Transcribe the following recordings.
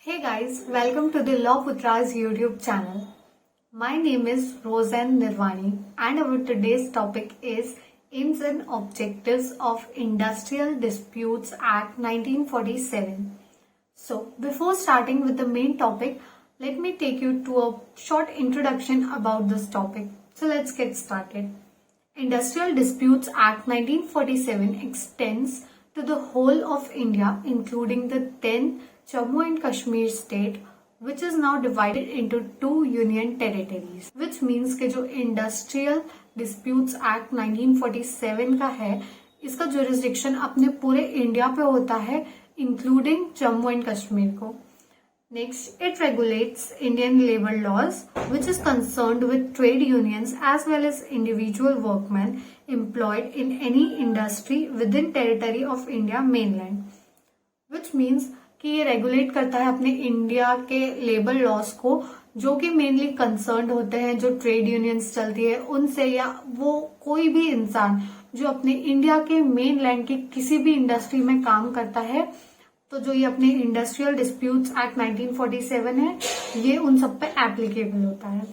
Hey guys, welcome to the Law Putra's YouTube channel. My name is Roseanne Nirvani and our today's topic is Aims and Objectives of Industrial Disputes Act 1947. So, before starting with the main topic, let me take you to a short introduction about this topic. So, let's get started. Industrial Disputes Act 1947 extends to the whole of India, including the then Jammu and Kashmir state, which is now divided into two union territories. Which means कि जो Industrial Disputes Act 1947 का है, इसका jurisdiction अपने पूरे India पे होता है, including जम्मू एंड कश्मीर को. Next, it regulates Indian labor laws, which is concerned with trade unions as well as individual workmen employed in any industry within territory of India mainland. Which means कि ये regulate करता है अपने India के labour laws को, जो कि mainly concern होते हैं, जो ट्रेड यूनियंस चलती है उनसे, या वो कोई भी इंसान जो अपने इंडिया के मेन लैंड की किसी भी इंडस्ट्री में काम करता है. तो जो ये अपने इंडस्ट्रियल डिस्प्यूट्स एक्ट 1947 है, ये उन सब पे एप्लीकेबल होता है.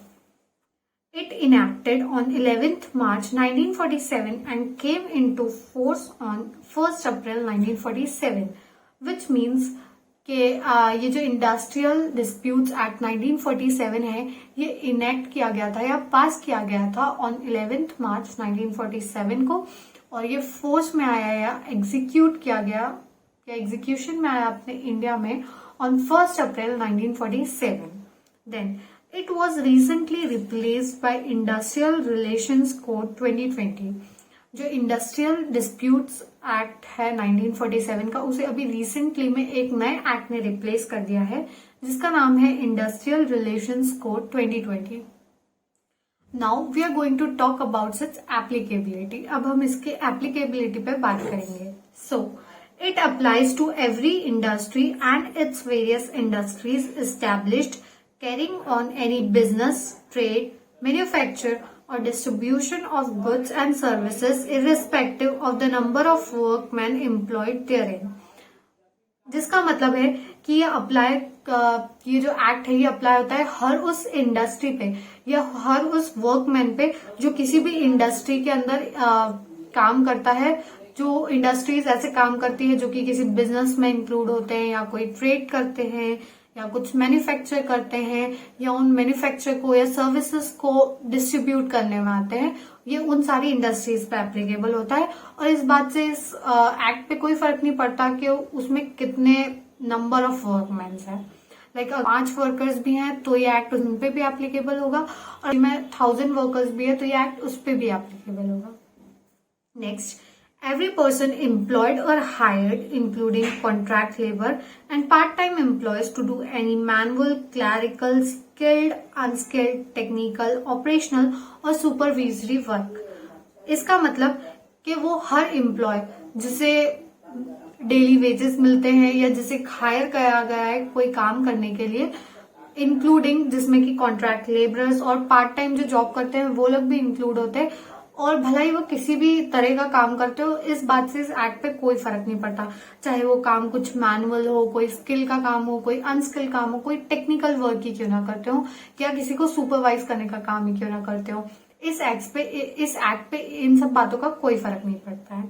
It enacted on 11th March 1947 and came into force on 1st April 1947, which means कि ये जो इंडस्ट्रियल डिस्प्यूट्स एक्ट 1947 है, ये इनेक्ट किया गया था या पास किया गया था ऑन 11th मार्च 1947 को, और ये फोर्स में आया या एग्जीक्यूट किया गया या एग्जीक्यूशन में आया अपने इंडिया में on 1st April 1947. Then it was recently replaced by industrial relations code 2020. जो इंडस्ट्रियल डिस्प्यूट्स एक्ट है 1947 का, उसे अभी रिसेंटली में एक नए एक्ट ने रिप्लेस कर दिया है, जिसका नाम है industrial relations code 2020. Now we are going to talk about such applicability. अब हम इसके एप्लीकेबिलिटी पे बात करेंगे. So it applies to every industry and its various industries established carrying on any business, trade, manufacture or distribution of goods and services irrespective of the number of workmen employed therein. जिसका मतलब है कि ये जो act है, ये apply होता है हर उस इंडस्ट्री पे या हर उस वर्कमैन पे जो किसी भी इंडस्ट्री के अंदर काम करता है. जो इंडस्ट्रीज ऐसे काम करती है जो कि किसी बिजनेस में इंक्लूड होते हैं, या कोई ट्रेड करते हैं, या कुछ मैन्युफैक्चर करते हैं, या उन मैन्युफैक्चर को या सर्विसेज को डिस्ट्रीब्यूट करने में आते हैं, ये उन सारी इंडस्ट्रीज पे एप्लीकेबल होता है. और इस बात से इस एक्ट पे कोई फर्क नहीं पड़ता कि उसमें कितने नंबर ऑफ वर्कमैन्स है. लाइक 5 वर्कर्स भी हैं तो ये एक्ट उन पे भी एप्लीकेबल होगा, और में 1000 वर्कर्स भी है तो ये एक्ट उस पे भी एप्लीकेबल होगा. Next, every person employed or hired, including contract labor and part-time employees, to do any manual, clerical, skilled, unskilled, technical, operational or supervisory work. इसका मतलब कि वो हर एम्प्लॉय जिसे डेली वेजेस मिलते हैं या जिसे हायर किया गया है कोई काम करने के लिए, इंक्लूडिंग जिसमें कि कॉन्ट्रैक्ट लेबरर्स और पार्ट टाइम जो जॉब करते हैं वो लोग भी इंक्लूड होते हैं, और भलाई वो किसी भी तरह का काम करते हो, इस बात से इस एक्ट पे कोई फर्क नहीं पड़ता. चाहे वो काम कुछ मैनुअल हो, कोई स्किल का काम हो, कोई अनस्किल काम हो, कोई टेक्निकल वर्क ही क्यों ना करते हो, या किसी को सुपरवाइज करने का काम ही क्यों ना करते हो, इस एक्ट पे इन सब बातों का कोई फर्क नहीं पड़ता है.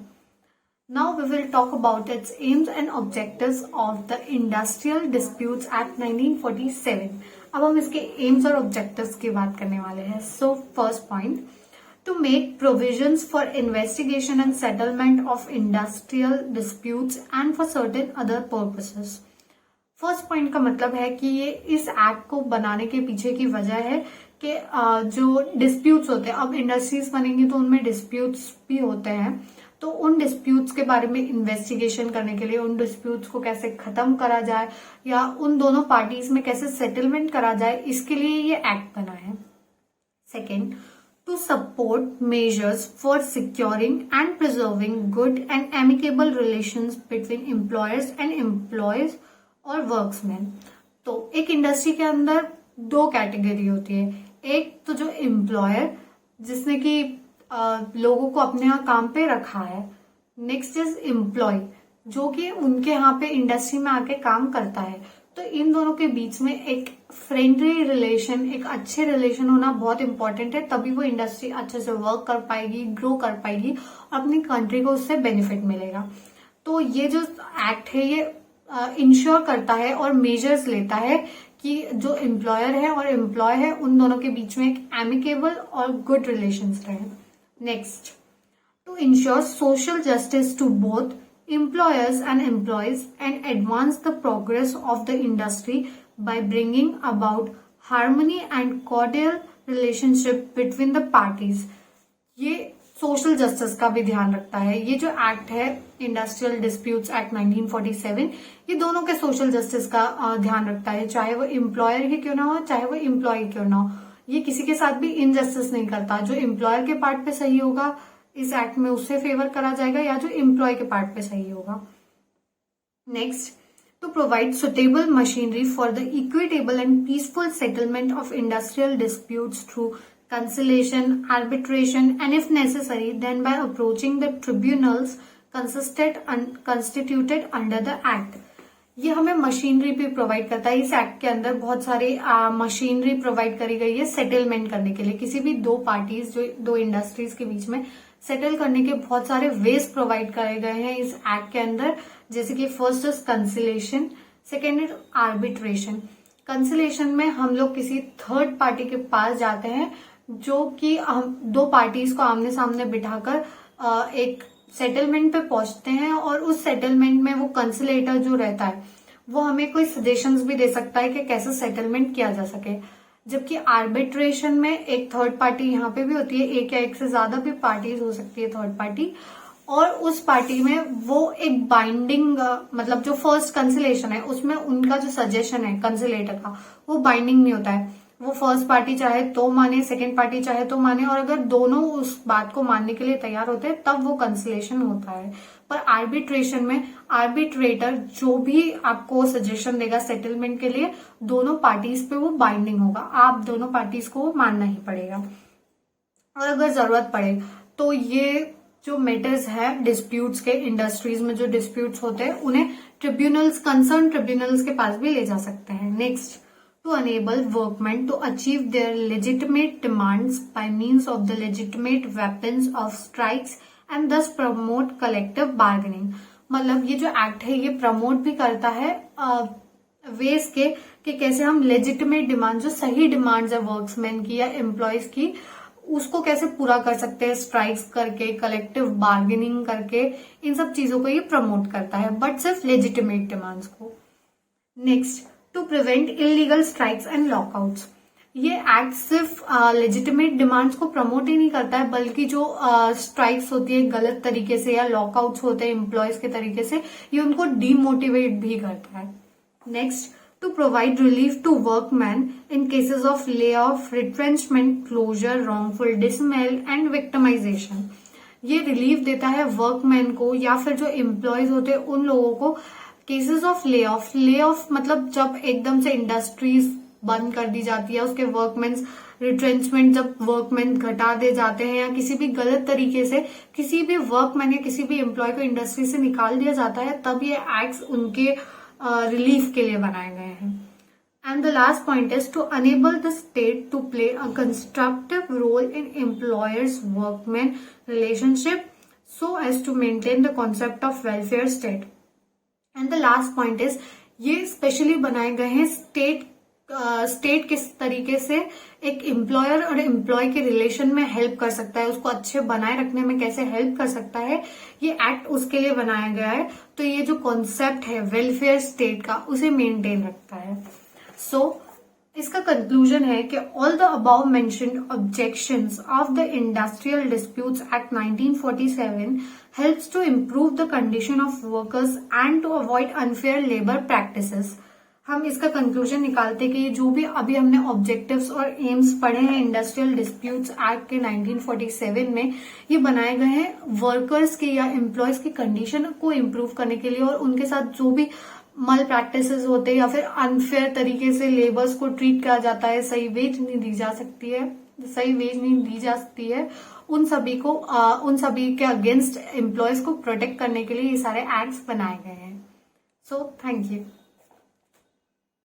Now we will talk about its aims and objectives of the industrial disputes act 1947. अब हम इसके एम्स और ऑब्जेक्टिव्स की बात करने वाले हैं. So first point, to make provisions for investigation and settlement of industrial disputes and for certain other purposes. First point का मतलब है कि ये इस एक्ट को बनाने के पीछे की वजह है कि जो डिस्प्यूट्स होते हैं, अब इंडस्ट्रीज बनेंगी तो उनमें डिस्प्यूट्स भी होते हैं, तो उन डिस्प्यूट्स के बारे में इन्वेस्टिगेशन करने के लिए, उन डिस्प्यूट्स को कैसे खत्म करा जाए या उन दोनों पार्टीज में कैसे सेटलमेंट करा जाए, इसके लिए ये एक्ट बना है. Second, to support measures for securing and preserving good and amicable relations between employers and employees और worksmen. तो एक इंडस्ट्री के अंदर 2 कैटेगरी होती है. एक तो जो एम्प्लॉयर जिसने कि लोगों को अपने यहाँ काम पे रखा है. नेक्स्ट इज एम्प्लॉय जो कि उनके यहाँ पे इंडस्ट्री में आके काम करता है. तो इन दोनों के बीच में एक फ्रेंडली रिलेशन, एक अच्छे रिलेशन होना बहुत इंपॉर्टेंट है, तभी वो इंडस्ट्री अच्छे से वर्क कर पाएगी, ग्रो कर पाएगी और अपनी कंट्री को उससे बेनिफिट मिलेगा। तो ये जो एक्ट है ये इंश्योर करता है और मेजर्स लेता है कि जो एम्प्लॉयर है और एम्प्लॉय है उन दोनों के बीच में एक एमिकेबल और गुड रिलेशंस रहे। Next, to ensure social justice to both employers and employees and advance the progress of the industry by bringing about harmony and cordial relationship between the parties। ये social justice का भी ध्यान रखता है। ये जो act है इंडस्ट्रियल डिस्प्यूट्स एक्ट 1947, ये दोनों के सोशल जस्टिस का ध्यान रखता है, चाहे वो एम्प्लॉयर ही क्यों ना हो, चाहे वो एम्प्लॉय क्यों ना हो। ये किसी के साथ भी इनजस्टिस नहीं करता। जो एम्प्लॉयर के पार्ट पे सही होगा इस एक्ट में उससे फेवर करा जाएगा, या जो एम्प्लॉय के पार्ट पे सही होगा। Next, to provide suitable machinery for the equitable and peaceful settlement of industrial disputes through conciliation, arbitration, and if necessary, then by approaching the tribunals constituted under the act। ये हमें machinery भी provide करता है। इस act के अंदर बहुत सारी मशीनरी प्रोवाइड करी गई है सेटलमेंट करने के लिए। किसी भी दो पार्टीज, जो दो इंडस्ट्रीज के बीच में सेटल करने के बहुत सारे वेज प्रोवाइड करे गए हैं इस एक्ट के अंदर। जैसे कि first is conciliation, second is arbitration. Conciliation में हम लोग किसी थर्ड पार्टी के पास जाते हैं जो कि हम दो पार्टीज को आमने सामने बिठाकर एक सेटलमेंट पे पहुंचते हैं, और उस सेटलमेंट में वो कंसिलेटर जो रहता है वो हमें कोई सजेशंस भी दे सकता है कि कैसे सेटलमेंट किया जा सके। जबकि आर्बिट्रेशन में एक थर्ड पार्टी यहाँ पे भी होती है, एक या एक से ज्यादा भी पार्टीज हो सकती है थर्ड पार्टी, और उस पार्टी में वो एक बाइंडिंग, मतलब जो फर्स्ट कंसिलेशन है उसमें उनका जो सजेशन है कंसिलेटर का वो बाइंडिंग नहीं होता है। वो फर्स्ट पार्टी चाहे तो माने, सेकेंड पार्टी चाहे तो माने, और अगर दोनों उस बात को मानने के लिए तैयार होते हैं तब वो कंसिलेशन होता है। पर आर्बिट्रेशन में आर्बिट्रेटर जो भी आपको सजेशन देगा सेटलमेंट के लिए, दोनों पार्टीज पे वो बाइंडिंग होगा, आप दोनों पार्टीज को मानना ही पड़ेगा। और अगर जरूरत पड़े तो ये जो मैटर्स है डिस्प्यूट्स के, इंडस्ट्रीज में जो डिस्प्यूट्स होते हैं उन्हें ट्रिब्यूनल्स, कंसर्न ट्रिब्यूनल्स के पास भी ले जा सकते हैं। Next, to enable workmen to achieve their legitimate demands by means of the legitimate weapons of strikes and thus promote collective bargaining। मतलब ये जो एक्ट है ये प्रमोट भी करता है वेज के कि कैसे हम लेजिटिमेट डिमांड, जो सही डिमांड्स है वर्क्समैन की या एम्प्लॉयज की, उसको कैसे पूरा कर सकते हैं स्ट्राइक्स करके, कलेक्टिव बार्गेनिंग करके। इन सब चीजों को ये प्रमोट करता है, बट सिर्फ लेजिटिमेट डिमांड्स को। Next, to prevent illegal strikes and lockouts. ये एक्ट सिर्फ लेजिटिमेट डिमांड्स को प्रमोट ही नहीं करता है, बल्कि जो स्ट्राइक्स होती है गलत तरीके से या लॉकआउट्स होते हैं एम्प्लॉयज के तरीके से, ये उनको डीमोटिवेट भी करता है। Next, to provide relief to workman in cases of lay off, retrenchment, closure, wrongful dismissal and victimisation. ये रिलीफ देता है वर्कमैन को या फिर जो एम्प्लॉयज होते हैं उन लोगों को cases of lay of. Lay of मतलब जब एकदम से इंडस्ट्रीज बंद कर दी जाती है, उसके वर्कमैन, रिट्रेंचमेंट जब वर्कमैन घटा दे जाते हैं, या किसी भी गलत तरीके से किसी भी वर्कमैन या किसी भी एम्प्लॉय को इंडस्ट्री से निकाल दिया जाता है, तब ये एक्ट्स उनके रिलीफ के लिए बनाए गए हैं। And the last point is to enable the state to play a constructive role in employers workman relationship so as to maintain the concept of welfare state. And the last point is, ये specially बनाए गए हैं state किस तरीके से एक employer और employ के रिलेशन में हेल्प कर सकता है, उसको अच्छे बनाए रखने में कैसे हेल्प कर सकता है, ये एक्ट उसके लिए बनाया गया है। तो ये जो कॉन्सेप्ट है वेलफेयर स्टेट का, उसे मेंटेन रखता है। सो इसका कंक्लूजन है कि all the above mentioned objections of the industrial disputes act 1947 helps to improve the condition of workers and to avoid unfair labour practices. हम इसका कंक्लूजन निकालते कि जो भी अभी हमने ऑब्जेक्टिव्स और एम्स पढ़े हैं इंडस्ट्रियल डिस्प्यूट्स एक्ट के 1947 में, ये बनाए गए हैं वर्कर्स की या एम्प्लॉयज की कंडीशन को इम्प्रूव करने के लिए, और उनके साथ जो भी मल प्रैक्टिसेस होते हैं या फिर अनफेयर तरीके से लेबर्स को ट्रीट किया जाता है, सही वेज नहीं दी जा सकती है, उन सभी के अगेंस्ट एम्प्लॉयज को प्रोटेक्ट करने के लिए ये सारे एक्ट्स बनाए गए हैं। So thank you.